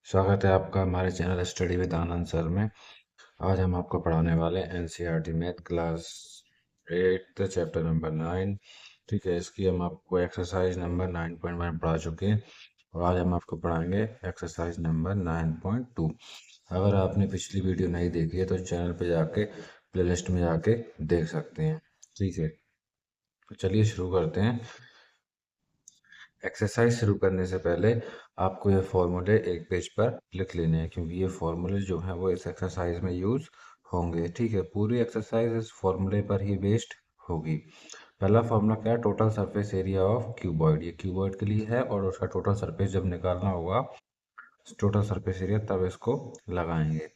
स्वागत है आपका हमारे channel study with Anand sir में। आज हम आपको पढ़ाने वाले NCERT math class 8 chapter number 9। ठीक है, इसकी हम आपको एक्सरसाइज नंबर 9.1 पढ़ा चुके हैं और आज हम आपको पढ़ाएंगे एक्सरसाइज नंबर 9.2। अगर आपने पिछली वीडियो नहीं देखी है तो चैनल पे जाके प्लेलिस्ट में जाके देख सकते हैं। ठीक है, तो चलिए शुरू करते हैं। एक्सरसाइज शुरू करने से पहले आपको ये फॉर्मूले एक पेज पर लिख लेने हैं, क्योंकि ये फॉर्मूले जो हैं वो इस एक्सरसाइज में यूज होंगे। ठीक है, पूरी एक्सरसाइज इस फॉर्मूले पर ही बेस्ड होगी। पहला फॉर्मूला क्या है? Total surface area of cuboid. ये क्यूबॉइड के लिए है और उसका टोटल सरफेस जब निकालना होगा, टोटल सरफेस एरिया, तब इसको लगाएंगे।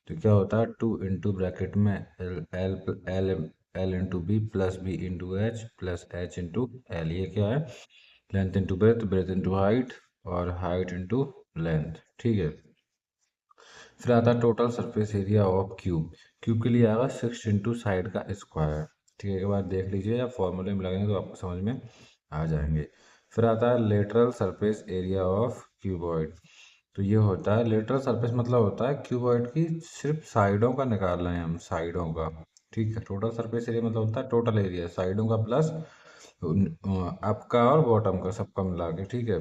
तो क्या होता है, 2 इंटू ब्रैकेट में L L L L into B plus B into H plus H into L. ये क्या है? Length into breadth, breadth into height और हाइट इंटू लेंथ। ठीक है, फिर आता है total surface area of cube. Cube के लिए आएगा 6 इंटू साइड का स्क्वायर। ठीक है, एक बार देख लीजिए, या फॉर्मूले में लगेंगे तो आपको समझ में आ जाएंगे। फिर आता है lateral surface area of cuboid. तो ये होता है लेटरल सरफेस, मतलब होता है क्यूबॉइड की सिर्फ साइडों का निकाल रहे हैं हम, साइडों का। ठीक है, टोटल सरफेस एरिया मतलब होता है टोटल एरिया साइडों का प्लस अप का और बॉटम का, सबका मिला के। ठीक है,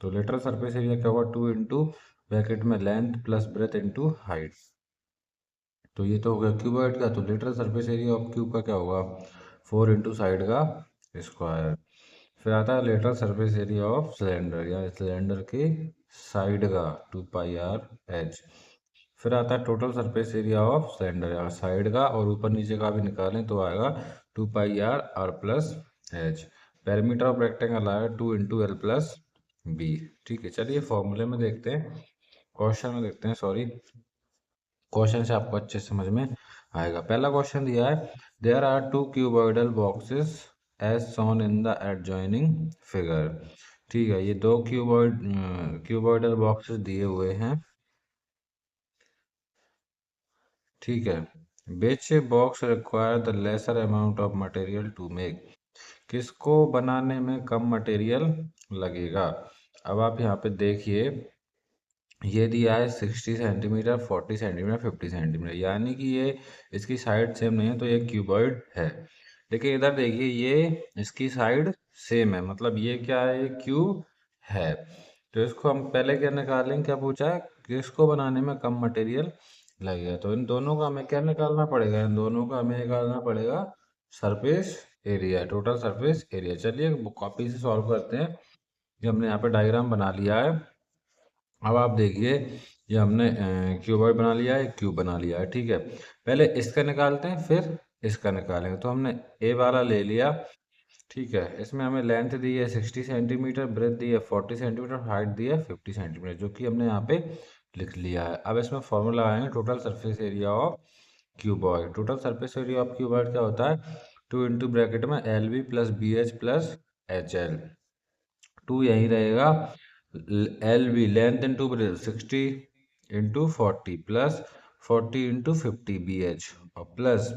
तो लेटरल सरफेस एरिया क्या होगा? 2 इंटू ब्रैकेट में length plus breath into height. तो ये तो हो गया क्यूबॉइड का। तो lateral surface area of cube का क्या होगा? 4 इंटू साइड का स्क्वायर। फिर आता है lateral surface area of cylinder, या सिलेंडर के साइड का, 2 पाई r h। फिर आता है total surface area of cylinder, या साइड का और ऊपर नीचे का भी निकालें तो आएगा 2 पाई r plus H. Perimeter of rectangle आएगा 2 इंटू एल प्लस बी। ठीक है, चलिए फॉर्मूले में देखते हैं, क्वेश्चन में देखते हैं, सॉरी, क्वेश्चन से आपको अच्छे समझ में आएगा। पहला क्वेश्चन दिया है, there are two cuboidal boxes as shown in the adjoining figure. ठीक है, ये दो क्यूबॉइडल बॉक्सेस दिए हुए हैं। ठीक है, which box require the lesser amount of material to make. किसको बनाने में कम मटेरियल लगेगा? अब आप यहाँ पे देखिए, ये दिया है 60 सेंटीमीटर, 40 सेंटीमीटर, 50 सेंटीमीटर, यानी कि ये इसकी साइड सेम नहीं है, तो ये क्यूबॉइड है। लेकिन इधर देखिए, ये इसकी साइड सेम है, मतलब ये क्या है? ये क्यूब है। तो इसको हम पहले क्या निकालेंगे? क्या पूछा है कि इसको बनाने में कम मटेरियल लगेगा, तो इन दोनों का हमें क्या निकालना पड़ेगा? इन दोनों का हमें निकालना पड़ेगा surface area, total surface area. चलिए कॉपी से सॉल्व करते हैं। ये हमने यहाँ पे डायग्राम बना लिया है। अब आप देखिए, ये हमने क्यूबॉइड बना लिया है, क्यूब बना लिया है। ठीक है, पहले इसका निकालते हैं, फिर इसका निकालेंगे। तो हमने ए वाला ले लिया। ठीक है, इसमें हमें लेंथ दी है 60 सेंटीमीटर, ब्रेथ दी है 40 सेंटीमीटर, हाइट दी है 50 सेंटीमीटर, जो कि हमने यहाँ पे लिख लिया है। अब इसमें फॉर्मूला लगाएंगे, total surface area of cuboid. Total surface area of cuboid क्या होता है? 2 इंटू ब्रैकेट में L B plus B H plus H L. 2 यही रहेगा, L B length into breadth 60 into 40 plus 40 into 50 B H, और plus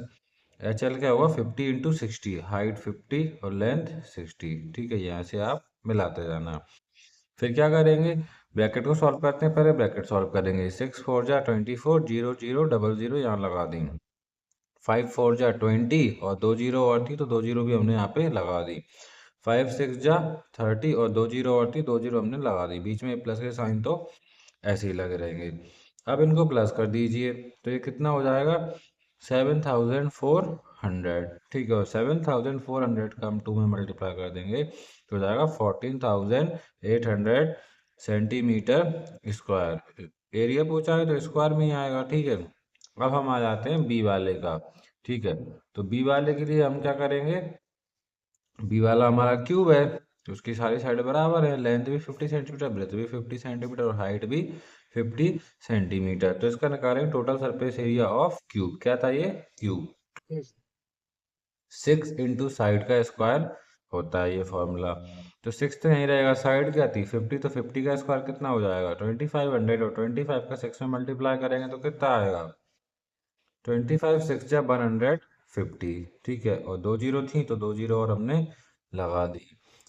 H L क्या होगा? 50 into 60, height 50 और लेंथ 60। ठीक है, यहाँ से आप मिलाते जाना। फिर क्या करेंगे? ब्रैकेट को सॉल्व करते हैं, पहले ब्रैकेट सॉल्व करेंगे। 6 4 जा 24, 0 0 डबल 0 यहाँ लगा देंगे। 5 4 जा 20 और दो जीरो और थी, तो दो जीरो भी हमने यहाँ पे लगा दी। 5 6 जा 30 और दो जीरो और थी, दो जीरो हमने लगा दी। बीच में प्लस के साइन तो ऐसे ही लगे रहेंगे। अब इनको प्लस कर दीजिए, तो ये कितना हो जाएगा? 7400। ठीक है, और 7400 का हम 2 में मल्टीप्लाई कर देंगे तो हो जाएगा 14800 सेंटीमीटर स्क्वायर। एरिया पूछा है तो स्क्वायर में ही आएगा। ठीक है, अब हम आ जाते हैं बी वाले का। ठीक है, तो बी वाले के लिए हम क्या करेंगे? बी वाला हमारा क्यूब है, तो उसकी सारी साइड बराबर है। लेंथ भी 50 सेंटीमीटर, ब्रेथ भी 50 सेंटीमीटर और हाइट भी 50 सेंटीमीटर। तो इसका निकालेंगे total surface area of cube. क्या था ये? क्यूब। 6 इंटू साइड का स्क्वायर होता है ये फॉर्मूला। तो 6 तो यहीं रहेगा, साइड क्या थी 50, तो 50 का स्क्वायर कितना हो जाएगा? 2500, और 25 का 6 में मल्टीप्लाई करेंगे तो कितना आएगा? 25 6 जा 150। ठीक है, और दो जीरो थी तो दो जीरो और हमने लगा दी।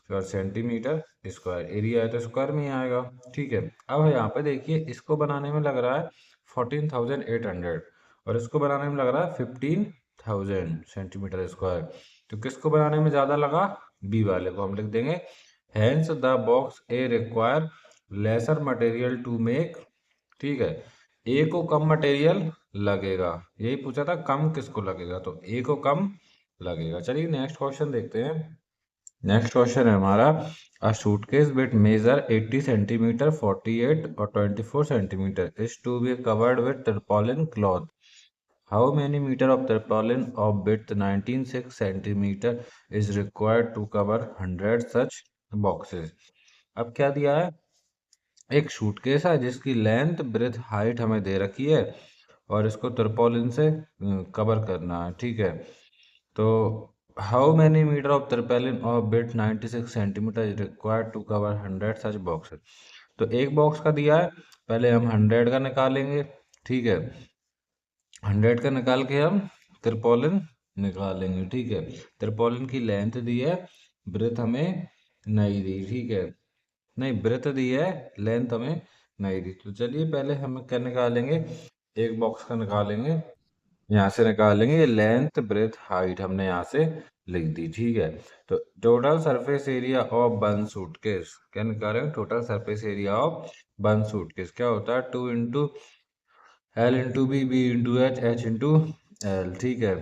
और सेंटीमीटर स्क्वायर, एरिया है तो स्क्वायर में ही आएगा। ठीक है, अब यहाँ पे देखिए इसको बनाने में लग रहा है 14,800 और इसको बनाने में लग रहा है 15,000 सेंटीमीटर स्क्वायर। तो किसको बनाने में ज़्यादा लगा? बी वाले को हम लिख देंगे hence the box A require lesser material to make. ठीक है, ए को कम मटेरियल लगेगा, यही पूछा था कम किसको लगेगा, तो ए को कम लगेगा। चलिए नेक्स्ट क्वेश्चन देखते हैं। नेक्स्ट क्वेश्चन है हमारा a suitcase with measure 80 centimetre 48 और 24 centimetre is to be covered with tarpaulin cloth. How many metre of tarpaulin of width 19.6 centimetre is required to cover 100 such boxes. अब क्या दिया है, एक सूटकेस है जिसकी लेंथ ब्रेथ हाइट हमें दे रखी है और इसको टर्पोलिन से कवर करना है। ठीक है, तो how many metre of tarpaulin of width 96 centimetre is required to cover 100 such boxes. तो एक बॉक्स का दिया है, पहले हम 100 का निकालेंगे। ठीक है, 100 का निकाल के हम टर्पोलिन निकालेंगे। ठीक है, टर्पोलिन की लेंथ दी है, ब्रेथ हमें नहीं दी। ठीक है, नहीं ब्रेथ दी है, लेंथ हमें नहीं दी। तो चलिए पहले हम क्या निकालेंगे, एक बॉक्स का निकालेंगे, यहाँ से निकालेंगे लेंथ ब्रेथ हाइट हमने यहाँ से लिख दी। ठीक है, तो total surface area of one suitcase क्या निकालेंगे, total surface area of one suitcase क्या होता है 2 into L into B, B into H into L. ठीक है,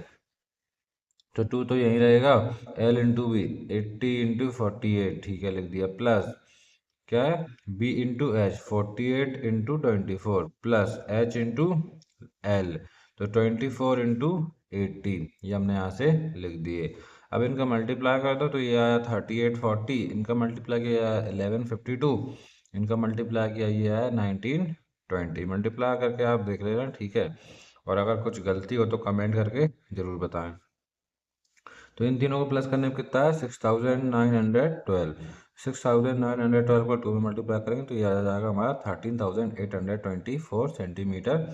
तो 2 तो यहीं रहेगा, एल इंटू बी 80 इंटू 48। ठीक है, लिख दिया, प्लस क्या है B into H 48 into 24 plus H into L, तो 24 इंटू 80 ये हमने यहाँ से लिख दिए। अब इनका मल्टीप्लाई कर दो तो ये आया 38 40, इनका मल्टीप्लाई किया 1152, इनका मल्टीप्लाई किया ये आया 1920। मल्टीप्लाई करके आप देख लेना। ठीक है, और अगर कुछ गलती हो तो कमेंट करके ज़रूर बताएं। तो इन तीनों को प्लस करने में कितना है 6912। 6912 को 2 में मल्टीप्लाई करेंगे तो ये आ जाएगा हमारा 13,824 सेंटीमीटर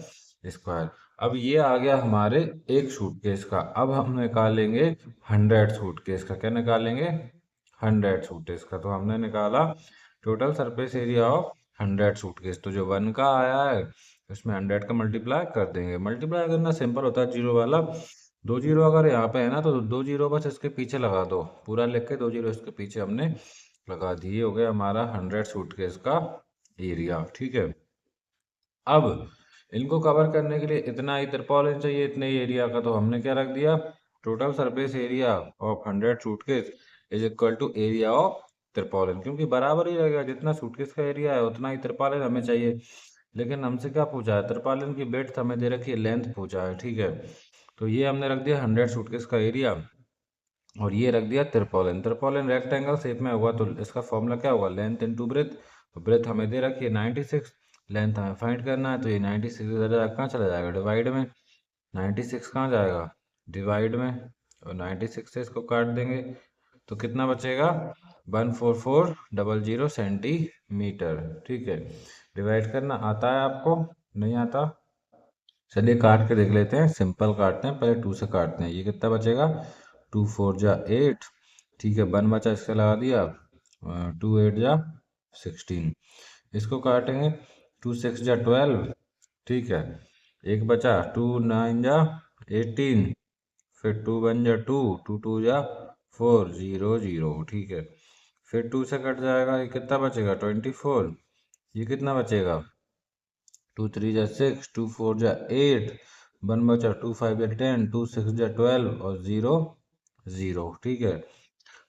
स्क्वायर। अब ये आ गया हमारे एक सूटकेस का। अब हम निकालेंगे 100 सूटकेस का। क्या निकालेंगे, 100 सूटकेस का। तो हमने निकाला total surface area of 100 suitcase. तो जो 1 का आया है उसमें 100 का मल्टीप्लाई कर देंगे। मल्टीप्लाई करना सिंपल होता है, जीरो वाला, 2 जीरो अगर यहाँ पे है ना तो 2 जीरो बस इसके पीछे लगा दो, पूरा लिख के 2 जीरो इसके पीछे हमने लगा दिए। हो गया हमारा 100 सूटकेस का एरिया। ठीक है, अब इनको कवर करने के लिए इतना ही तिरपाल चाहिए, इतने ही एरिया का, तो हमने क्या रख दिया, total surface area of 100 suitcase is equal to area of tarpaulin, क्योंकि बराबर ही रहेगा, जितना सूटकेस का एरिया है उतना ही तिरपालन हमें चाहिए। लेकिन हमसे क्या पूछा है, तिरपालन की बेड्थ हमें दे रखी है, लेंथ पूछा है। ठीक है, तो ये हमने रख दिया 100 सूटकेस का एरिया और ये रख दिया तिरपालन। तिरपालन रेक्टेंगल शेप में होगा तो इसका फॉर्मूला क्या होगा, लेंथ इनटू ब्रेथ। तो ब्रेथ हमें दे रखी है 96, लेंथ हमें फाइंड करना है, तो ये 96 कहाँ चला जाएगा, डिवाइड में। 96 कहाँ जाएगा, डिवाइड में, और 96 से इसको काट देंगे तो कितना बचेगा 14400 सेंटीमीटर। ठीक है, डिवाइड करना आता है आपको, नहीं आता, चलिए काट के देख लेते हैं। सिंपल काटते हैं, पहले 2 से काटते हैं। ये कितना बचेगा, 2 4 जा 8। ठीक है, 1 बचा, इससे लगा दिया, 2 8 जा 16। इसको काटेंगे, 2 6 जा 12। ठीक है, एक बचा, 2 9 जा 18, फिर 2 1 जा 2, 2 2 जा 4 0 0। ठीक है, फिर 2 से कट जाएगा, ये कितना बचेगा 24। ये कितना बचेगा, 2 3 जा 6, 2 4 जा 8, 1 बचा, 2 5 जा 10, 2 6 जा 12 और 0 0। ठीक है,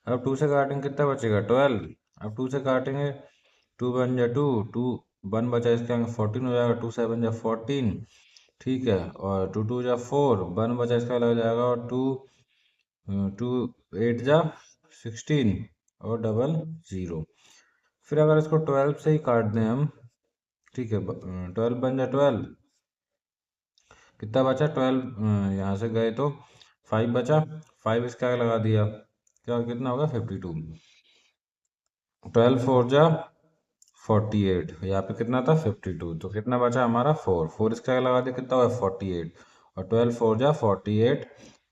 अब 2 से काटेंगे कितना बचेगा 12। अब 2 से काटेंगे, 2 1 जा 2, 2 1 बचा, इसके आगे 14 हो जाएगा, 2 7 जा 14। ठीक है, और 2 2 जा 4, 1 बचा, इसका लग जाएगा, और 2 2 8 जा 16 और डबल 0। फिर अगर इसको 12 से ही काट दें हम, ठीक है, 12 बन जा 12, कितना बचा 12, यहाँ से गए तो 5 बचा, 5 इसका आगे लगा दिया, क्या कितना होगा 52। 12 4 जा 48, यहाँ पे कितना था 52, तो कितना बचा हमारा 4, 4 इसका आगे लगा दिया, कितना हुआ 48, और 12 4 जा 48,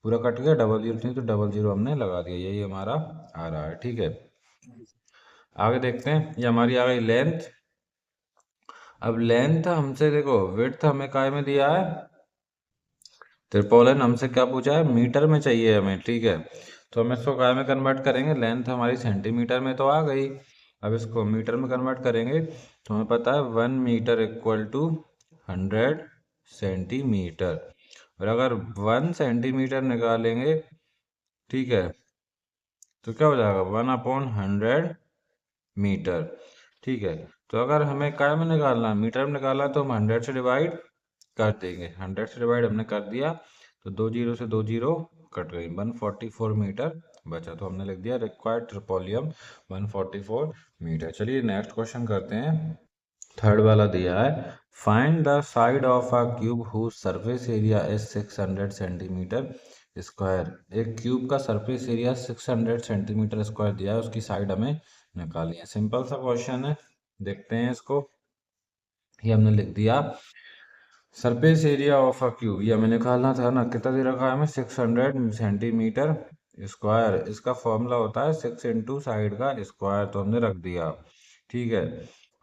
पूरा कट गया, डबल जीरो थी तो डबल जीरो हमने लगा दिया, यही हमारा आ रहा है। ठीक है, आगे देखते हैं, ये हमारी आ गई लेंथ। अब लेंथ हमसे देखो, विड्थ हमें काय में दिया है, त्रिपोलन हमसे क्या पूछा है, मीटर में चाहिए हमें, ठीक है। तो हम इसको काय में कन्वर्ट करेंगे, लेंथ हमारी सेंटीमीटर में तो आ गई, अब इसको मीटर में कन्वर्ट करेंगे तो हमें पता है 1 मीटर इक्वल टू 100 सेंटीमीटर। और अगर 1 सेंटीमीटर निकालेंगे, ठीक है, तो क्या हो जाएगा 1/100 मीटर, ठीक है। तो अगर हमें काय में निकालना है, मीटर में निकालना है, तो हम 100 से डिवाइड कर देंगे। 100 से डिवाइड हमने कर दिया तो 2 जीरो से 2 जीरो कट गई, 144 मीटर बचा, तो हमने लिख दिया रिक्वायर्ड ट्रिपोलियम 144 मीटर। चलिए नेक्स्ट क्वेश्चन करते हैं। थर्ड वाला दिया है, find the side of a cube whose surface area is 600 centimetre square. एक क्यूब का सरफेस एरिया 600 सेंटीमीटर स्क्वायर दिया है, उसकी साइड हमें निकालनी है। सिंपल सा क्वेश्चन है, देखते हैं इसको। ये हमने लिख दिया surface area of a cube, ये हमें निकालना था ना, कितना दे रखा है हमें 600 सेंटीमीटर स्क्वायर। इसका फॉर्मूला होता है 6 इंटू साइड का स्क्वायर, तो हमने रख दिया, ठीक है।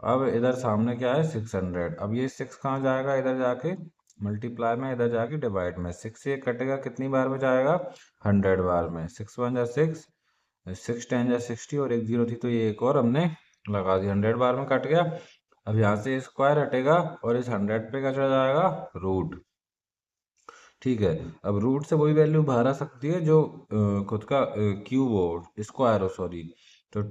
अब इधर सामने क्या है 600, अब ये 6 कहाँ जाएगा, इधर जाके मल्टीप्लाई में, इधर जाके डिवाइड में, 6 से कटेगा कितनी बार में जाएगा 100 बार में, 6 1 जा 6, 6 10 जा 60, और एक जीरो थी तो ये एक और हमने लगा दी, 100 बार में कट गया। अब यहाँ से स्क्वायर हटेगा और इस 100 पे क्या चला जाएगा रूट, ठीक है। अब रूट से वही वैल्यू बाहर आ सकती है जो खुद का क्यूब हो, स्क्वायर हो, सॉरी। तो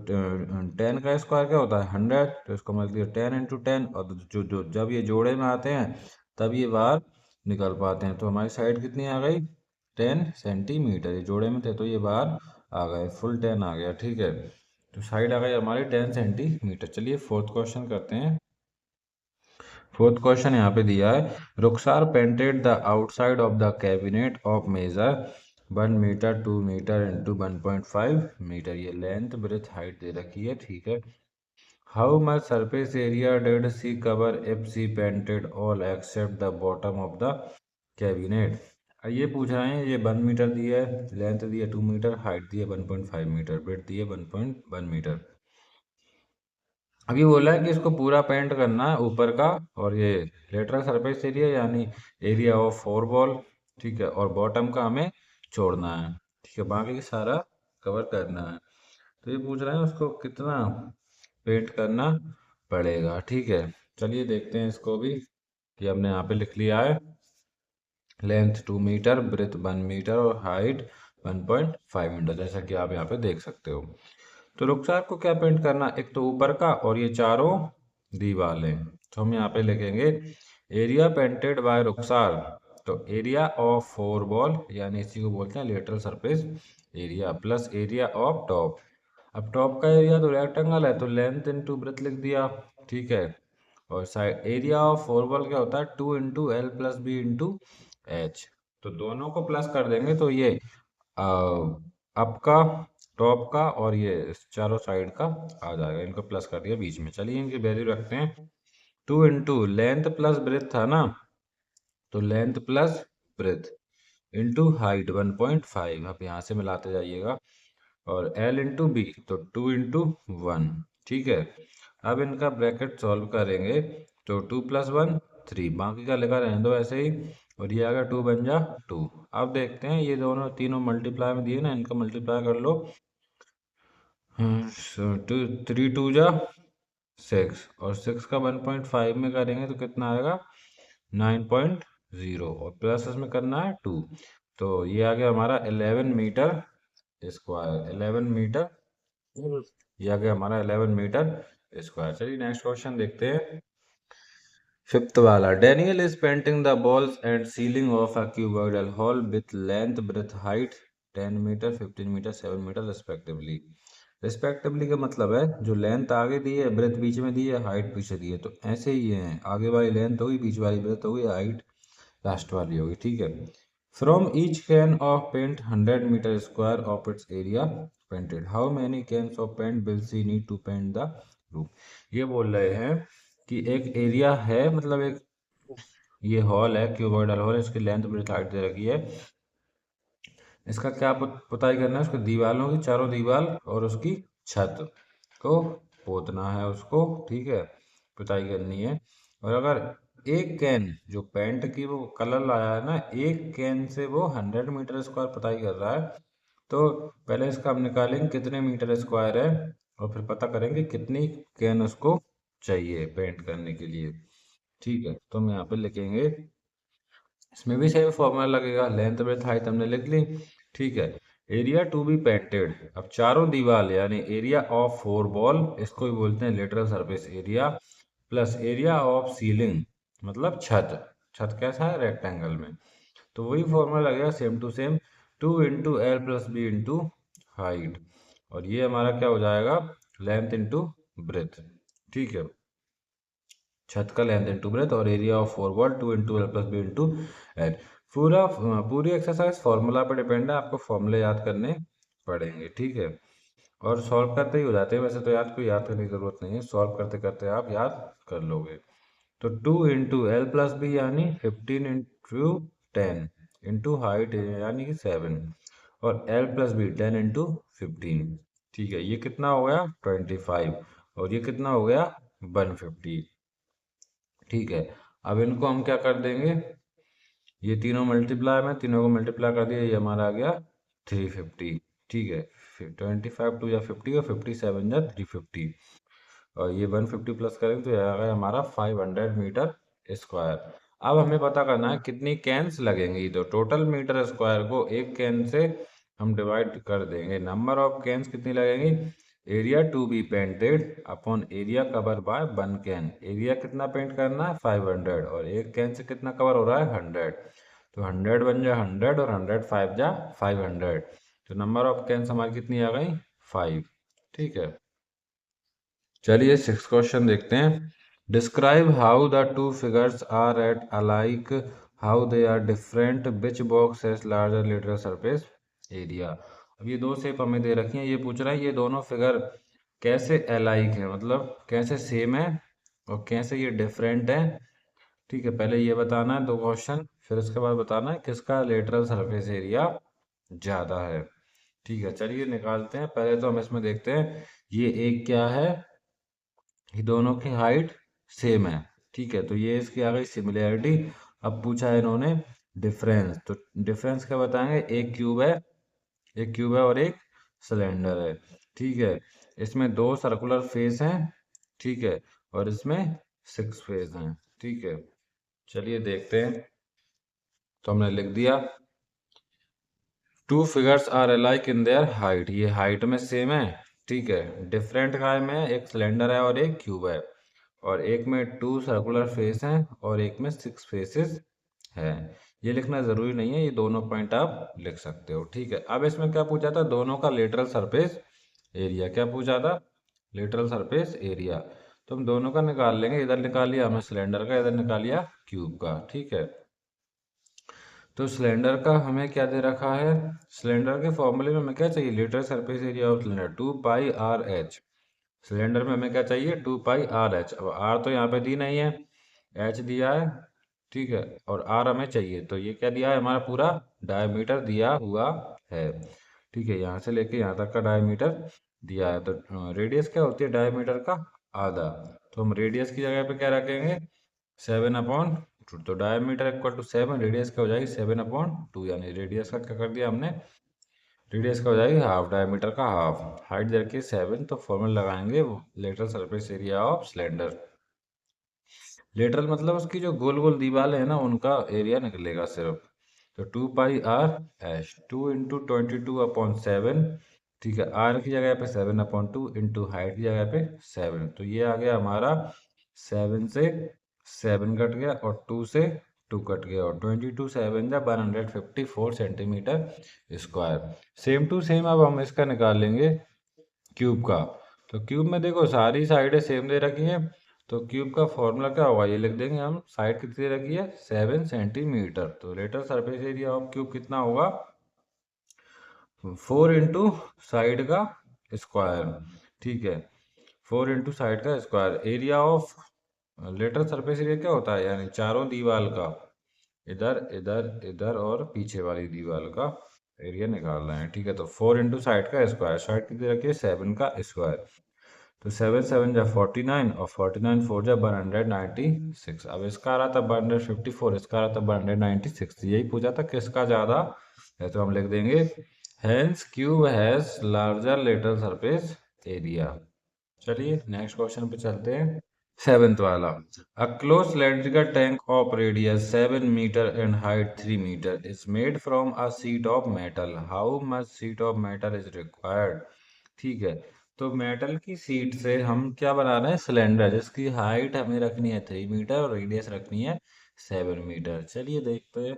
10 का स्क्वायर क्या होता है 100, तो इसको मतलब 10 इंटू 10, और जो जो जब ये जोड़े में आते हैं तब ये बाहर निकल पाते हैं। तो हमारी साइड कितनी आ गई 10 सेंटीमीटर, ये जोड़े में थे तो ये बाहर आ गए, फुल 10 आ गया, ठीक है। तो साइड आ गई हमारी 10 सेंटीमीटर। चलिए फोर्थ क्वेश्चन करते हैं। फोर्थ क्वेश्चन यहाँ पे दिया है, Rukhsar painted the outside of the cabinet of measure 1 metre 2 metre into 1.5 metre. ये लेंथ ब्रेथ हाइट दे रखी है, ठीक है। How much surface area did she cover if she painted all except the bottom of the cabinet. ये पूछा है, ये 1 मीटर दिया है, लेंथ दी है 2 मीटर, हाइट दी है 1.5 मीटर, ब्रेथ दी है 1.1 मीटर। अभी बोला है कि इसको पूरा पेंट करना है ऊपर का, और ये लेटरल सरफेस एरिया यानी एरिया ऑफ फोर बॉल, ठीक है, और बॉटम का हमें छोड़ना है, ठीक है, बाकी सारा कवर करना है। तो ये पूछ रहे हैं उसको कितना पेंट करना पड़ेगा, ठीक है। चलिए देखते हैं इसको भी, कि हमने यहाँ पे लिख लिया है लेंथ 2 मीटर, ब्रेथ 1 मीटर और हाइट 1.5 मीटर, जैसा कि आप यहाँ पे देख सकते हो। तो रुखसार को क्या पेंट करना, एक तो ऊपर का और ये चारों दीवारें। तो हम यहाँ पे लिखेंगे एरिया पेंटेड बाय रुखसार, तो एरिया ऑफ फोर बॉल यानी इसी को बोलते हैं lateral surface area, plus area of top. अब टॉप का एरिया तो रेक्टेंगल है, तो लेंथ इंटू ब्रेथ लिख दिया, ठीक है। और side area of four ball क्या होता है 2 into L plus B into H। तो दोनों को प्लस कर देंगे तो ये अप का, टॉप का और ये चारों साइड का आ जाएगा, इनको प्लस कर दिया बीच में। चलिए इनकी वैल्यू रखते हैं, 2 इंटू लेंथ प्लस ब्रेथ था ना, तो length plus breath into height 1.5, आप यहाँ से मिलाते जाइएगा, और L इंटू बी तो 2 इंटू 1, ठीक है। अब इनका ब्रैकेट सॉल्व करेंगे तो 2 + 1 3, बाकी का लिखा रहने दो ऐसे ही, और ये आ गया 2 बन जा 2। अब देखते हैं ये दोनों तीनों मल्टीप्लाई में दिए ना, इनका मल्टीप्लाई कर लो, 3 2 जा 6, और 6 का 1.5 में करेंगे तो कितना आएगा 9.0, और प्लस इसमें करना है 2, तो ये आ गया हमारा 11 मीटर स्क्वायर, 11 मीटर, ये आ गया हमारा 11 मीटर स्क्वायर। चलिए नेक्स्ट क्वेश्चन देखते हैं। फिफ्थ वाला, Daniel is painting the walls and ceiling of a cuboidal hall with length breadth height 10 metre 15 metre 7 metre respectively. Respectively का मतलब है जो लेंथ आगे दी है, ब्रेथ बीच में दी है, हाइट पीछे दी है, तो ऐसे ही है, आगे वाली लेंथ होगी, बीच वाली ब्रेथ होगी, हाइट लास्ट वाली होगी, ठीक है। From each can of paint 100 metre square of its area painted, how many cans of paint will she need to paint the room. ये बोल रहे हैं कि एक एरिया है, मतलब एक ये हॉल है, क्यूबॉइडल हॉल है, इसकी लेंथ ब्रेथ हाइट दे रखी है, इसका क्या पुताई करना है, उसकी दीवारों की चारों दीवार और उसकी छत को पोतना है उसको, ठीक है, पुताई करनी है। और अगर एक कैन जो पेंट की वो कलर लाया है ना, एक कैन से वो 100 मीटर स्क्वायर पुताई कर रहा है, तो पहले इसका हम निकालेंगे कितने मीटर स्क्वायर है, और फिर पता करेंगे कितनी कैन उसको चाहिए पेंट करने के लिए। ठीक है, तो हम यहाँ पे लिखेंगे, इसमें भी सेम फॉर्मूला लगेगा, लेंथ विड्थ हाइट हमने लिख ली। ठीक है, एरिया टू बी पेंटेड, अब चारों दीवार यानी एरिया ऑफ फोर वॉल, इसको भी बोलते हैं lateral surface area, plus area of ceiling मतलब छत, छत कैसा है, रेक्टेंगल में, तो वही फॉर्मूला लगेगा same to same, 2 × L + B × height, और ये हमारा क्या हो जाएगा, लेंथ इंटू ब्रेथ। ठीक है, छत का लेंथ इंटू ब्रेथ, और area of four wall 2 × L + B × H. पूरी एक्सरसाइज फॉर्मूला पे डिपेंड है, आपको फॉर्मूले याद करने पड़ेंगे। ठीक है, और सॉल्व करते ही हो जाते हैं, वैसे तो याद करने की जरूरत नहीं है, सॉल्व करते करते आप याद कर लोगे। तो 2 × L + B यानी 15 × 10 इंटू हाइट यानी कि 7, और L + B 10 × 15। ठीक है, ये कितना हो गया 25, और ये कितना हो गया 150। ठीक है, अब इनको हम क्या कर देंगे, ये तीनों मल्टीप्लाई में, तीनों को मल्टीप्लाई कर दिया, ये हमारा आ गया 350। ठीक है, फिर 25 2 या 50 और 57 या 350, और ये 150 प्लस करेंगे तो ये आ गया हमारा 500 मीटर स्क्वायर। अब हमें पता करना है कितनी कैंस लगेंगी, तो टोटल मीटर स्क्वायर को एक कैन से हम डिवाइड कर देंगे, नंबर ऑफ कैंस कितनी लगेंगी, area to be painted upon area cover by one can, area कितना पेंट करना है 500, और एक कैन से कितना कवर हो रहा है 100, तो 100 बन जाए 100, और 100 5 जा 500, तो नंबर ऑफ कैंस हमारी कितनी आ गई 5। ठीक है, चलिए 6 क्वेश्चन देखते हैं। Describe how the two figures are at alike, how they are different, which box has larger lateral surface area. अब ये दो शेप हमें दे रखी हैं, ये पूछ रहा है ये दोनों फिगर कैसे अलाइक है, मतलब कैसे सेम है और कैसे ये डिफरेंट है। ठीक है, पहले ये बताना है दो क्वेश्चन, फिर उसके बाद बताना है किसका लेटरल सरफेस एरिया ज़्यादा है। ठीक है, चलिए निकालते हैं। पहले तो हम इसमें देखते हैं, ये एक क्या है, ये दोनों की हाइट सेम है। ठीक है, तो ये इसकी आ गई सिमिलैरिटी। अब पूछा है इन्होंने डिफरेंस, तो डिफरेंस क्या बताएंगे, एक क्यूब है, एक क्यूब है और एक सिलेंडर है। ठीक है, इसमें दो सर्कुलर फेस हैं, ठीक है, और इसमें 6 फेस हैं। ठीक है, चलिए देखते हैं, तो हमने लिख दिया, two figures are alike in their height, ये हाइट में सेम है। ठीक है, डिफरेंट काय में है, एक सिलेंडर है और एक क्यूब है, और एक में 2 सर्कुलर फेस हैं और एक में 6 फेसेस हैं। ये लिखना जरूरी नहीं है, ये दोनों पॉइंट आप लिख सकते हो। ठीक है, अब इसमें क्या पूछा था, दोनों का लेटरल सरफेस एरिया, क्या पूछा था, लेटरल सरफेस एरिया, तो हम दोनों का निकाल लेंगे, इधर निकाल लिया हमने सिलेंडर का, इधर निकाल लिया क्यूब का। ठीक है, तो सिलेंडर का हमें क्या दे रखा है, सिलेंडर के फॉर्मूले में हमें क्या चाहिए, lateral surface area of cylinder 2πr/h। Cylinder में हमें क्या चाहिए 2πr/h, अब आर तो यहाँ पे दी नहीं है, एच दिया है। ठीक है, और आर हमें चाहिए, तो ये क्या दिया है, हमारा पूरा डायमीटर दिया हुआ है। ठीक है, यहाँ से लेके यहाँ तक का डायमीटर दिया है, तो रेडियस क्या होती है डायमीटर का आधा, तो हम रेडियस की जगह पे क्या रखेंगे 7/2, तो डायमीटर इक्वल टू 7, रेडियस क्या हो जाएगी 7/2, यानी रेडियस का क्या कर दिया हमने, रेडियस का हो जाएगी हाफ, डायमीटर का हाफ, हाइट दे रखी है 7, तो फॉर्मूला लगाएंगे lateral surface area of cylinder. Lateral मतलब उसकी जो गोल गोल दीवार है ना, उनका एरिया निकलेगा सिर्फ, तो 2πr/h, 2 × 22/7। ठीक है, आर की जगह पे 7/2 इंटू हाइट की जगह पे 7, तो ये आ गया हमारा 7 से 7 कट गया और 2 से 2 कट गया, और 22 7 जा 154 centimetre square. Same to same अब हम इसका निकाल लेंगे क्यूब का, तो क्यूब में देखो सारी साइडें सेम दे रखी हैं, तो क्यूब का फॉर्मूला क्या होगा, ये लिख देंगे हम, साइड कितनी दे रखी है 7 सेंटीमीटर, तो lateral surface area of cube कितना होगा 4 इंटू साइड का स्क्वायर। ठीक है, 4 इंटू साइड का square, area of lateral surface area क्या होता है, यानी चारों दीवार का, इधर इधर इधर और पीछे वाली दीवार का एरिया निकालना है। ठीक है, तो 4 इंटू साइड का स्क्वायर, साइड कितनी रखी है 7 का स्क्वायर, तो 7 7 जा 49 और 49 4 जा 196। अब इसका आ रहा था 154, इसका आ रहा था 196, यही पूछा था किसका ज़्यादा है, तो हम लिख देंगे hence cube has larger lateral surface area. चलिए नेक्स्ट क्वेश्चन पे चलते हैं। सेवेंथ वाला, a closed cylindrical tank of radius 7 meter and height 3 meter is made from a sheet of metal. How much sheet of metal is required? ठीक है, तो metal की seat से हम क्या बना रहे हैं, सिलेंडर, जिसकी हाइट हमें रखनी है 3 मीटर और रेडियस रखनी है 7 मीटर। चलिए देखते हैं।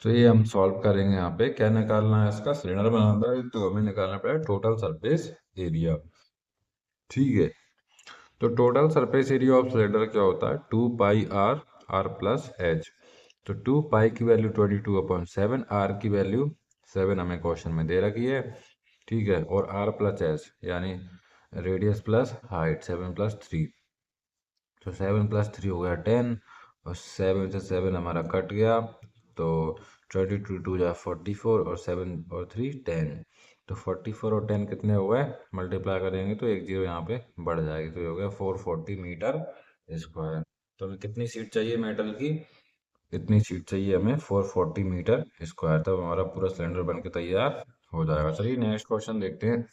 तो ये हम सॉल्व करेंगे। यहाँ पे क्या निकालना है, इसका सिलेंडर बनाना है तो हमें निकालना पड़ेगा टोटल सरफेस एरिया। ठीक है, तो total surface area of cylinder क्या होता है, 2 पाई आर प्लस एच। तो 2 पाई की वैल्यू 22/7, आर की वैल्यू 7 हमें क्वेश्चन में दे रखी है। ठीक है, और आर प्लस एच यानी रेडियस प्लस हाइट 7 + 3, तो 7 + 3 हो गया 10, और 7 से 7 हमारा कट गया, तो 22 2 जा 44 और 7 और 3 10। तो 44 और 10 कितने हो गए, मल्टीप्लाई करेंगे तो एक जीरो यहाँ पे बढ़ जाएगी, तो ये हो गया 440 मीटर स्क्वायर। तो हमें कितनी सीट चाहिए मेटल की, इतनी सीट चाहिए हमें 440 मीटर स्क्वायर, तब हमारा पूरा सिलेंडर बन के तैयार हो जाएगा। चलिए नेक्स्ट क्वेश्चन देखते हैं।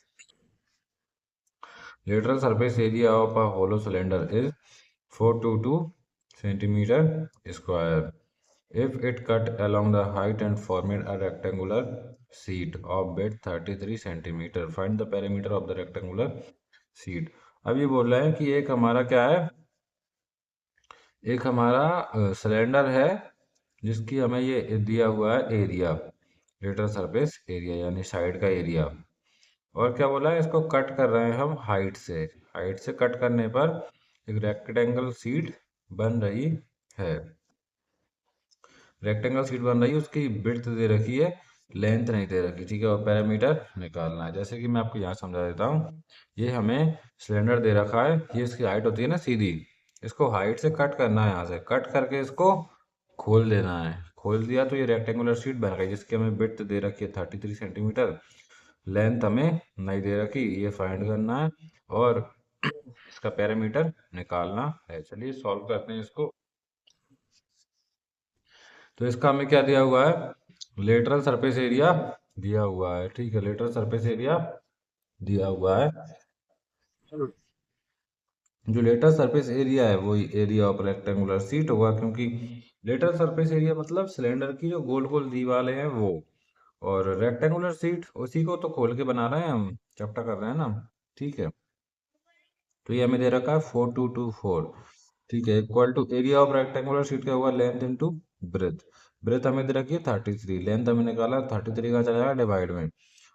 Lateral surface area of a hollow cylinder is 422 centimeter square. If it cut along the height and formed a rectangular sheet of width 33 centimeter, find the perimeter of the rectangular sheet. अब ये बोल रहा है कि एक हमारा क्या है, एक हमारा सिलेंडर है जिसकी हमें ये दिया हुआ है एरिया, लेटरल सरफेस एरिया यानी साइड का एरिया, और क्या बोला है, इसको कट कर रहे हैं हम हाइट से। हाइट से कट करने पर एक रेक्टेंगल शीट बन रही है, रेक्टेंगल शीट बन रही है, उसकी विड्थ दे रखी है, लेंथ नहीं दे रखी। ठीक है, और पैरामीटर निकालना है। जैसे कि मैं आपको यहाँ समझा देता हूँ, ये हमें सिलेंडर दे रखा है, ये इसकी हाइट होती है ना सीधी, इसको हाइट से कट करना है, यहाँ से कट करके इसको खोल देना है। खोल दिया तो ये रेक्टेंगुलर शीट बन गई, जिसकी हमें विड्थ दे रखी है 33 सेंटीमीटर, लेंथ हमें नहीं दे रखी, ये फाइंड करना है और इसका पैरामीटर निकालना है। चलिए सॉल्व करते हैं इसको। तो इसका हमें क्या दिया हुआ है, लेटरल सरफेस एरिया दिया हुआ है। ठीक है, लेटरल सरफेस एरिया दिया हुआ है। जो लेटरल सरफेस एरिया है वही एरिया ऑफ रेक्टेंगुलर शीट होगा, क्योंकि लेटरल सरफेस एरिया मतलब सिलेंडर की जो गोल गोल दीवारें हैं वो, और रेक्टेंगुलर शीट उसी को तो खोल के बना रहे हैं हम, चपटा कर रहे हैं ना। ठीक है, तो ये हमें दे रखा है 4224। ठीक है, equal to area of rectangular sheet क्या होगा, लेंथ इनटू ब्रेथ। ब्रेथ हमें दे रखी है 33, लेंथ हमें निकाला 33 का चला जाएगा डिवाइड में,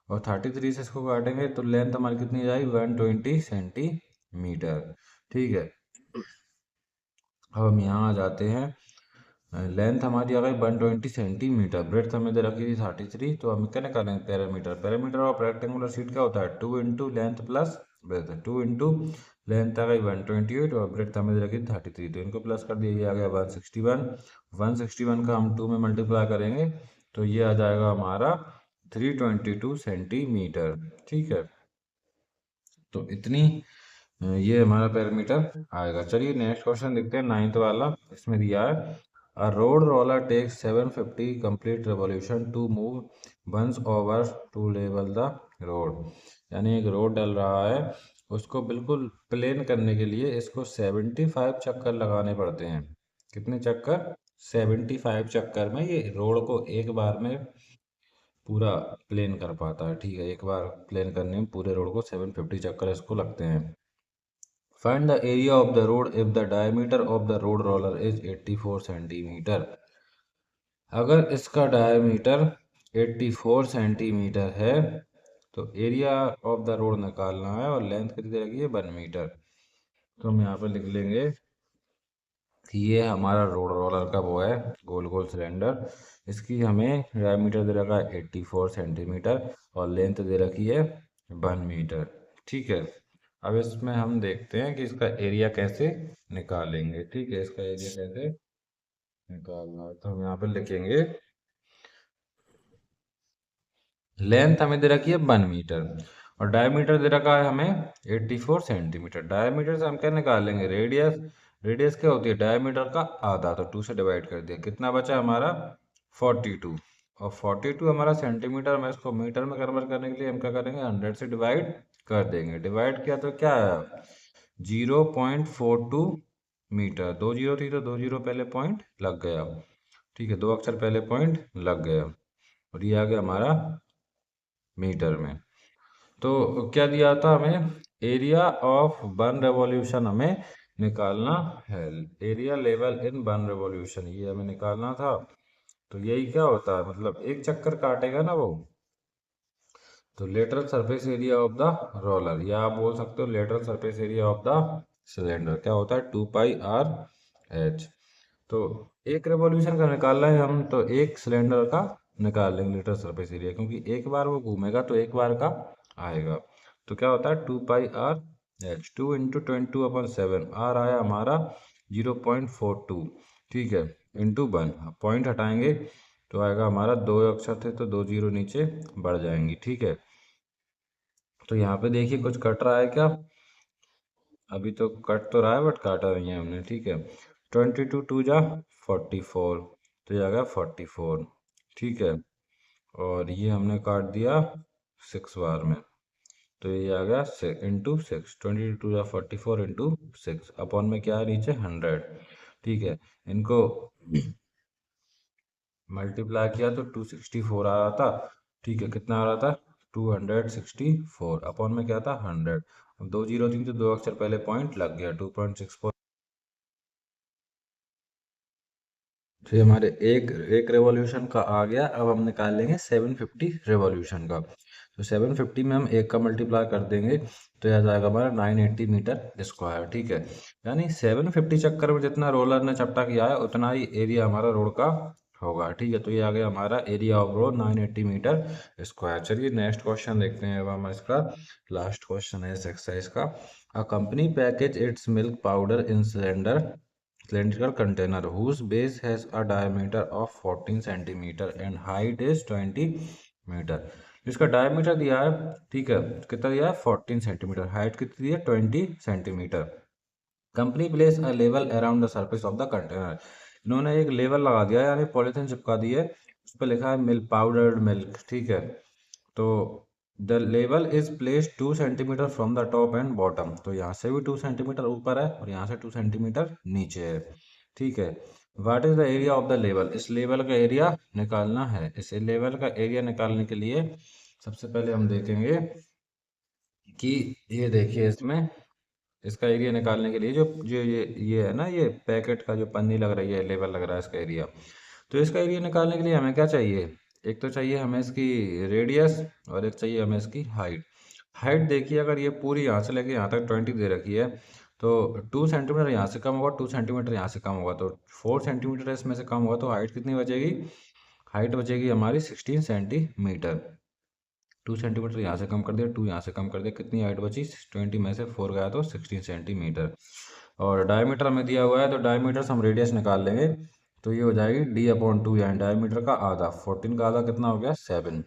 और 33 से इसको काटेंगे तो लेंथ हमारी कितनी जाएगी 120 सेंटीमीटर। ठीक है, अब हम यहाँ आ जाते हैं। लेंथ हमारी आ गई 120 सेंटीमीटर, ब्रेथ हमें दे रखी थी 33, तो हम क्या निकालेंगे perimeter. Perimeter of rectangular sheet क्या होता है, 2 into length plus breadth, 2 into length आ गई 128 और ब्रेथ हमें दे रखी थी 33, तो इनको प्लस कर दिया, ये आ गया 161। 161 का हम 2 में मल्टीप्लाई करेंगे तो ये आ जाएगा हमारा 322 सेंटीमीटर। ठीक है, तो इतनी ये हमारा पैरामीटर आएगा। चलिए नेक्स्ट क्वेश्चन देखते हैं, नाइन्थ वाला। इसमें दिया है a road roller takes 750 complete revolution to move once over to level the road. यानी एक रोड डल रहा है, उसको बिल्कुल प्लेन करने के लिए इसको 75 चक्कर लगाने पड़ते हैं। कितने चक्कर, 75 चक्कर में ये रोड को एक बार में पूरा प्लेन कर पाता है। ठीक है, एक बार प्लेन करने में पूरे रोड को 750 चक्कर इसको लगते हैं। Find the area of the road if the diameter of the road roller is 84 centimetre. अगर इसका डायमीटर 84 सेंटीमीटर है तो एरिया ऑफ द रोड निकालना है, और लेंथ कितनी रहेगी, 1 मीटर। तो हम यहाँ पे लिख लेंगे कि ये हमारा रोड रोलर का वो है, गोल गोल सिलेंडर, इसकी हमें डायमीटर दे रखा है 84 सेंटीमीटर और लेंथ दे रखी है 1 मीटर। ठीक है, अब इसमें हम देखते हैं कि इसका एरिया कैसे निकालेंगे। ठीक है, इसका एरिया कैसे निकालना है, तो हम यहाँ पे लिखेंगे लेंथ हमें दे रखी है 1 मीटर, और डायमीटर दे रखा है हमें 84 सेंटीमीटर। डायमीटर से हम क्या निकालेंगे, रेडियस। रेडियस क्या होती है, डायमीटर का आधा, तो 2 से डिवाइड कर दिया, कितना बचा हमारा 42। और 42 हमारा सेंटीमीटर में, इसको मीटर में कन्वर्ट करने के लिए हम क्या करेंगे, 100 से डिवाइड कर देंगे। डिवाइड किया तो क्या है, 0.42 मीटर। दो जीरो थी तो दो जीरो पहले पॉइंट लग गया, ठीक है, दो अक्षर पहले पॉइंट लग गया, और ये आ गया हमारा मीटर में। तो क्या दिया था हमें, एरिया ऑफ वन रेवोल्यूशन हमें निकालना है। Area level in one revolution ये हमें निकालना था। तो यही क्या होता है, मतलब एक चक्कर काटेगा ना वो, तो lateral surface area of the roller, या आप बोल सकते हो lateral surface area of the cylinder, क्या होता है 2πr/h। तो एक रेवोल्यूशन का निकालना है हम, तो एक सिलेंडर का निकाल लेंगे लेटरल सरफेस एरिया, क्योंकि एक बार वो घूमेगा तो एक बार का आएगा। तो क्या होता है 2πr/h, 2 × 22/7, आर आया हमारा 0.42, ठीक है, इंटू 1, पॉइंट हटाएंगे तो आएगा हमारा, दो अक्षर थे तो दो जीरो नीचे बढ़ जाएंगी, ठीक है। तो यहाँ पे देखिए कुछ कट रहा है क्या, अभी तो कट तो रहा है बट काटा नहीं है हमने, ठीक है। 22 2 × 44, तो ये आ गया 44, ठीक है। और ये हमने काट दिया 6 बार में, तो ये आ गया इंटू 6, 22 2 × 44 इंटू 6, अपॉन में क्या है नीचे 100, ठीक है। इनको मल्टीप्लाई किया तो 264 आ रहा था, ठीक है, कितना आ रहा था 264, अपॉन में क्या था 100। अब दो जीरो थी तो दो अक्षर पहले पॉइंट लग गया, 2.64। तो ये हमारे एक एक रेवोल्यूशन का आ गया। अब हम निकाल लेंगे 750 रेवोल्यूशन का। तो 750 में हम एक का मल्टीप्लाई कर देंगे तो यह जाएगा हमारा 980 मीटर स्क्वायर, ठीक है। यानी 750 चक्कर में जितना रोलर ने चपटा किया है उतना ही एरिया हमारा रोड का होगा, ठीक है। तो ये आ गया हमारा area of road 980 metre square. चलिए नेक्स्ट क्वेश्चन देखते हैं। अब हम इसका लास्ट क्वेश्चन है इस एक्सरसाइज का। A company package it's milk powder in cylindrical container whose base has a diameter of 14 centimeter and height is 20 metre. इसका डायमीटर दिया है, ठीक है, कितना दिया है 14 सेंटीमीटर, हाइट कितनी दी है 20 centimetre. Company place a level around the surface of the container, इन्होंने एक लेवल लगा दिया, यानी पॉलीथीन चिपका दी है, उस पर लिखा है मिल्क, पाउडर्ड मिल्क, ठीक है। तो the level is place 2 centimetre from the top and bottom, तो यहाँ से भी 2 सेंटीमीटर ऊपर है और यहाँ से 2 सेंटीमीटर नीचे है, ठीक है। What is the area of the level, इस लेवल का एरिया निकालना है। इस लेवल का एरिया निकालने के लिए सबसे पहले हम देखेंगे कि ये देखिए इसमें, इसका एरिया निकालने के लिए जो जो ये है ना, ये पैकेट का जो पन्नी लग रही है, लेवल लग रहा है इसका एरिया। तो इसका एरिया निकालने के लिए हमें क्या चाहिए, एक तो चाहिए हमें इसकी रेडियस और एक चाहिए हमें इसकी हाइट। हाइट देखिए, अगर ये पूरी यहाँ से लेके यहाँ तक 20 दे रखी है, तो 2 सेंटीमीटर यहाँ से कम होगा, 2 सेंटीमीटर यहाँ से कम होगा, तो 4 सेंटीमीटर इसमें से कम होगा, तो हाइट कितनी बचेगी, हाइट बचेगी हमारी 16 सेंटीमीटर। 2 सेंटीमीटर यहाँ से कम कर दिया, 2 यहाँ से कम कर दिया, कितनी हाइट बची, 20 में से 4 गया तो 16 सेंटीमीटर। और डायमीटर हमें दिया हुआ है, तो डायमीटर से हम रेडियस निकाल लेंगे, तो ये हो जाएगी d/2, यानी डायमीटर का आधा, 14 का आधा कितना हो गया 7।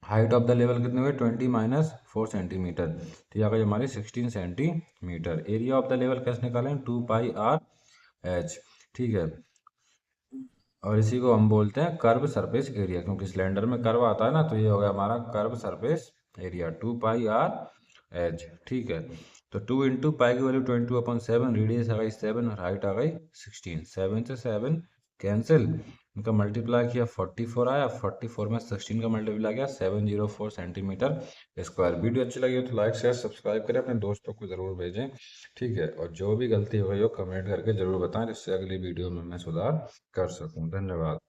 हाइट ऑफ द लेवल कितनी हुई 20 माइनस 4 सेंटीमीटर, तो ये आ गई हमारी 16 centimetre. Area of the level कैसे निकालें, 2πr/h, ठीक है। और इसी को हम बोलते हैं कर्व सरफेस एरिया, क्योंकि सिलेंडर में कर्व आता है ना, तो ये हो गया हमारा कर्व सरफेस एरिया 2πr/h, ठीक है। तो 2 इंटू पाई की वैल्यू 22/7, रेडियस आ गई 7 और हाइट आ गई 16, 7 से 7 कैंसिल, इनका मल्टीप्लाई किया 44 आया, 44 में 16 का मल्टीप्लाई किया 704 सेंटीमीटर स्क्वायर। वीडियो अच्छी लगी हो तो लाइक शेयर सब्सक्राइब करें, अपने दोस्तों को ज़रूर भेजें, ठीक है। और जो भी गलती हो गई हो कमेंट करके ज़रूर बताएं, जिससे अगली वीडियो में मैं सुधार कर सकूं। धन्यवाद।